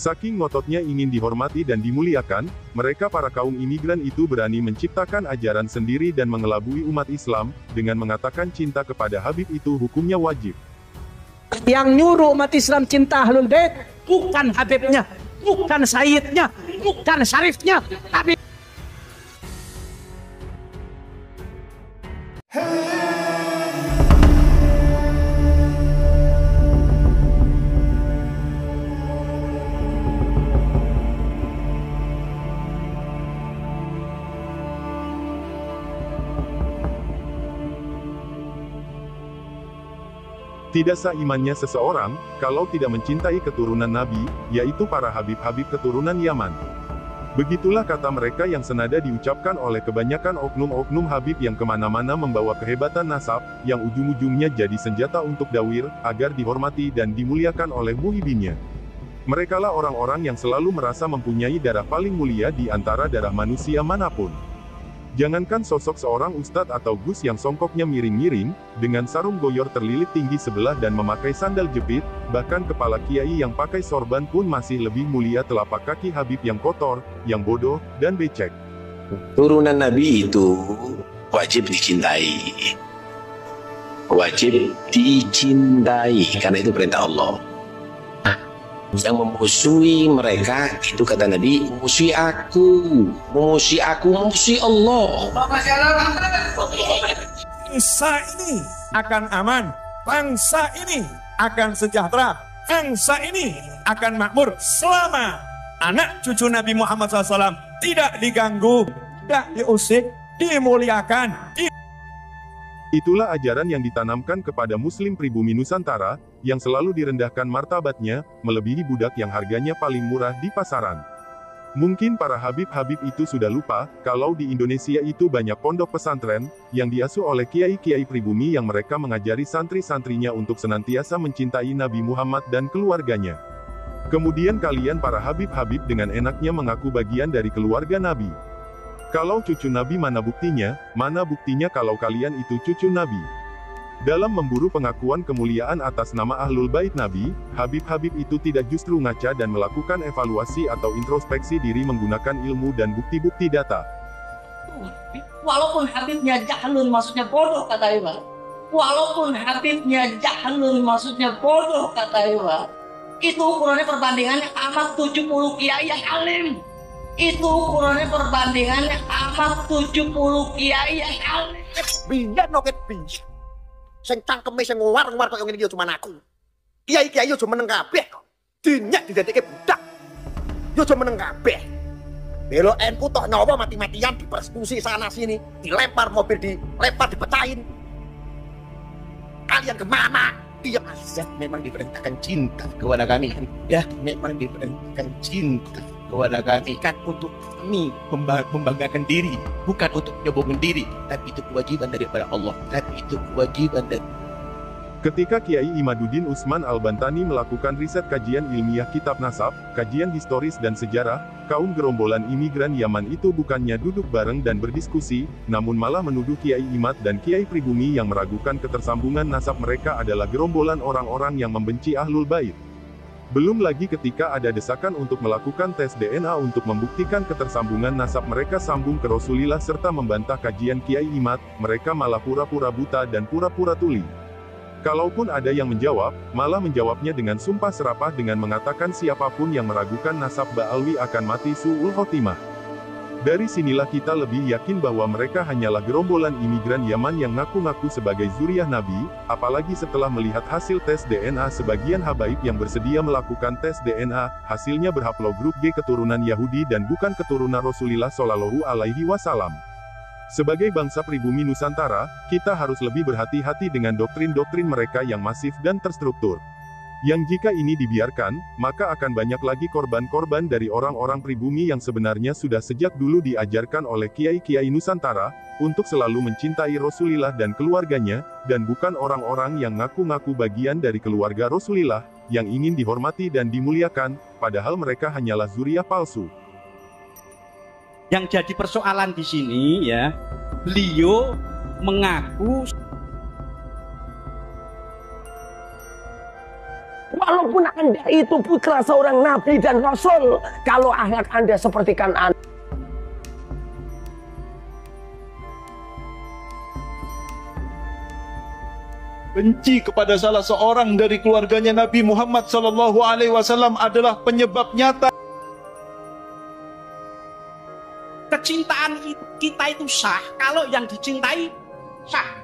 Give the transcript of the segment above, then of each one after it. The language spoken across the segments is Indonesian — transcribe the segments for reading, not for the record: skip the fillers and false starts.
Saking ngototnya ingin dihormati dan dimuliakan, mereka para kaum imigran itu berani menciptakan ajaran sendiri dan mengelabui umat Islam, dengan mengatakan cinta kepada Habib itu hukumnya wajib. Yang nyuruh umat Islam cinta Ahlul Bait bukan Habibnya, bukan Sayyidnya, bukan Syarifnya, tapi tidak sah imannya seseorang, kalau tidak mencintai keturunan Nabi, yaitu para Habib-Habib keturunan Yaman. Begitulah kata mereka yang senada diucapkan oleh kebanyakan oknum-oknum Habib yang kemana-mana membawa kehebatan nasab, yang ujung-ujungnya jadi senjata untuk dawir, agar dihormati dan dimuliakan oleh muhibinnya. Merekalah orang-orang yang selalu merasa mempunyai darah paling mulia di antara darah manusia manapun. Jangankan sosok seorang ustadz atau gus yang songkoknya miring-miring, dengan sarung goyor terlilit tinggi sebelah dan memakai sandal jepit, bahkan kepala kiai yang pakai sorban pun masih lebih mulia telapak kaki Habib yang kotor, yang bodoh, dan becek. Turunan Nabi itu wajib dicintai. Wajib dicintai, karena itu perintah Allah. Yang memusuhi mereka itu kata Nabi, memusuhi aku, memusuhi Allah. Bangsa ini akan aman, bangsa ini akan sejahtera, bangsa ini akan makmur selama anak cucu Nabi Muhammad SAW tidak diganggu, tidak diusik, dimuliakan. Itulah ajaran yang ditanamkan kepada Muslim pribumi Nusantara, yang selalu direndahkan martabatnya, melebihi budak yang harganya paling murah di pasaran. Mungkin para Habib-Habib itu sudah lupa, kalau di Indonesia itu banyak pondok pesantren, yang diasuh oleh kiai-kiai pribumi yang mereka mengajari santri-santrinya untuk senantiasa mencintai Nabi Muhammad dan keluarganya. Kemudian kalian para Habib-Habib dengan enaknya mengaku bagian dari keluarga Nabi. Kalau cucu Nabi mana buktinya kalau kalian itu cucu Nabi? Dalam memburu pengakuan kemuliaan atas nama Ahlul Bait Nabi, Habib-Habib itu tidak justru ngaca dan melakukan evaluasi atau introspeksi diri menggunakan ilmu dan bukti-bukti data. Walaupun Habibnya jahlun maksudnya bodoh kata Iwa. Walaupun Habibnya jahlun maksudnya bodoh kata Iwa. Itu ukurannya perbandingannya amat 70 kiai yang alim. Itu ukurannya perbandingannya amat 70 kiai yang alim. Biyen noket biyen. Sing cangkeme sing war-war kaya ngene iki cuma aku. Kiai-kiai yo aja meneng kabeh kok. Dinyak didadekke budak. Yo aja meneng kabeh. Belo NU toh nyawa mati-matian dipersekusi sana sini, dilempar mobil, dilempar dipecahin. Kalian kemana? Dia azab memang diperintahkan cinta kepada kami. Ya, memang diperintahkan cinta kepada kami kan untuk kami membanggakan diri, bukan untuk menyombongkan diri, tapi itu kewajiban daripada Allah, tapi itu kewajiban dari. Ketika Kiai Imaduddin Usman Al-Bantani melakukan riset kajian ilmiah kitab nasab, kajian historis dan sejarah, kaum gerombolan imigran Yaman itu bukannya duduk bareng dan berdiskusi, namun malah menuduh Kiai Imad dan Kiai pribumi yang meragukan ketersambungan nasab mereka adalah gerombolan orang-orang yang membenci Ahlul Bait. Belum lagi ketika ada desakan untuk melakukan tes DNA untuk membuktikan ketersambungan nasab mereka sambung ke Rasulullah serta membantah kajian Kiai Imad, mereka malah pura-pura buta dan pura-pura tuli. Kalaupun ada yang menjawab, malah menjawabnya dengan sumpah serapah dengan mengatakan siapapun yang meragukan nasab Ba'alwi akan mati su'ul khotimah. Dari sinilah kita lebih yakin bahwa mereka hanyalah gerombolan imigran Yaman yang ngaku-ngaku sebagai zuriyah Nabi, apalagi setelah melihat hasil tes DNA sebagian habaib yang bersedia melakukan tes DNA, hasilnya berhaplogrup G keturunan Yahudi dan bukan keturunan Rasulullah Shallallahu Alaihi Wasallam. Sebagai bangsa pribumi Nusantara, kita harus lebih berhati-hati dengan doktrin-doktrin mereka yang masif dan terstruktur. Yang jika ini dibiarkan, maka akan banyak lagi korban-korban dari orang-orang pribumi yang sebenarnya sudah sejak dulu diajarkan oleh kiai-kiai Nusantara, untuk selalu mencintai Rasulullah dan keluarganya, dan bukan orang-orang yang ngaku-ngaku bagian dari keluarga Rasulullah, yang ingin dihormati dan dimuliakan, padahal mereka hanyalah zuriyah palsu. Yang jadi persoalan di sini ya, beliau mengaku Walaupun Anda itu putra seorang nabi dan rasul, kalau akhlak Anda seperti Kan'an, benci kepada salah seorang dari keluarganya Nabi Muhammad SAW adalah penyebab nyata Kecintaan kita itu sah kalau yang dicintai sah,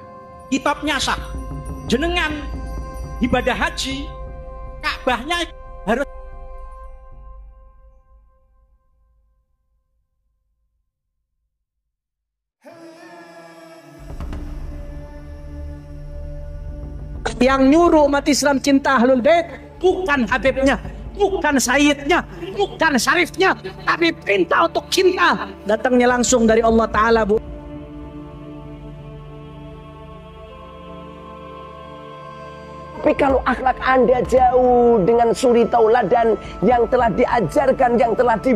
kitabnya sah. Jenengan ibadah haji, Ka'bahnya harus yang nyuruh umat Islam cinta Ahlul Bait bukan Habibnya, bukan Sayyidnya, bukan Syarifnya, tapi perintah untuk cinta datangnya langsung dari Allah Ta'ala, Bu. tapi kalau akhlak Anda jauh dengan suri tauladan yang telah diajarkan, yang telah di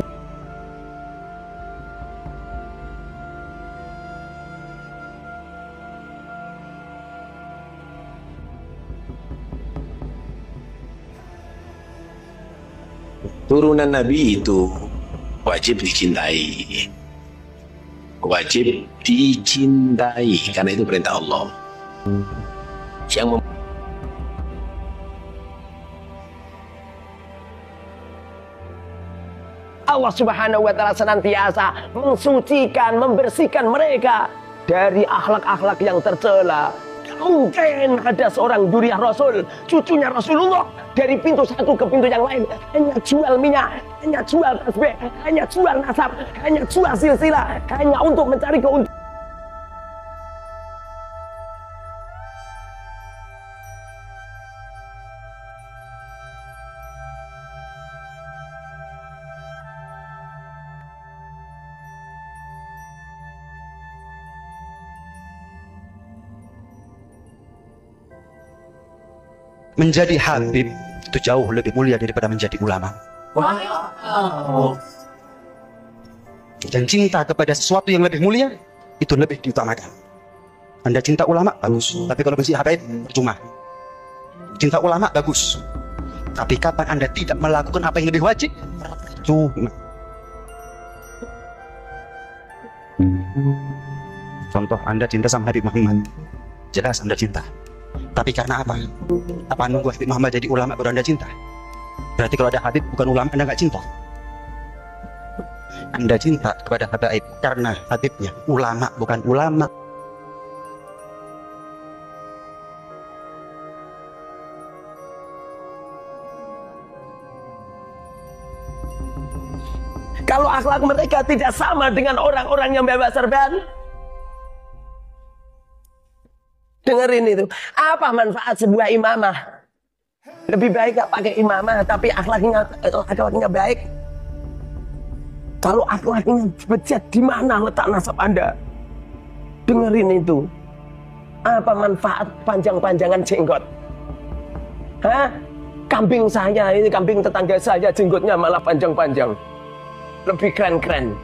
turunan Nabi itu wajib dicintai, wajib dicintai karena itu perintah Allah. Yang Allah Subhanahu wa Ta'ala senantiasa mensucikan, membersihkan mereka dari akhlak-akhlak yang tercela. Mungkin ada seorang duriah Rasul, cucunya Rasulullah, dari pintu satu ke pintu yang lain hanya jual minyak, hanya jual tasbih, hanya jual nasab, hanya jual silsilah, hanya untuk mencari keuntungan. Menjadi habib itu jauh lebih mulia daripada menjadi ulama. Wow. Dan cinta kepada sesuatu yang lebih mulia itu lebih diutamakan. Anda cinta ulama bagus, tapi kalau menjadi habib percuma. Cinta ulama bagus, tapi kapan Anda tidak melakukan apa yang lebih wajib, percuma. Contoh, Anda cinta sama Habib Muhammad, jelas Anda cinta. Tapi karena apa? Apa nunggu Habib Muhammad jadi ulama baru Anda cinta? Berarti kalau ada Habib bukan ulama, Anda nggak cinta. Anda cinta kepada Habib karena Habibnya ulama bukan ulama. Kalau akhlak mereka tidak sama dengan orang-orang yang bebas serban, dengerin itu. Apa manfaat sebuah imamah? Lebih baik gak pakai imamah tapi akhlaknya baik. Kalau akhlaknya bejat, di mana letak nasab Anda? Dengerin itu. Apa manfaat panjang-panjangan jenggot? Hah? Kambing saya, ini kambing tetangga saya, jenggotnya malah panjang-panjang. Lebih keren-keren.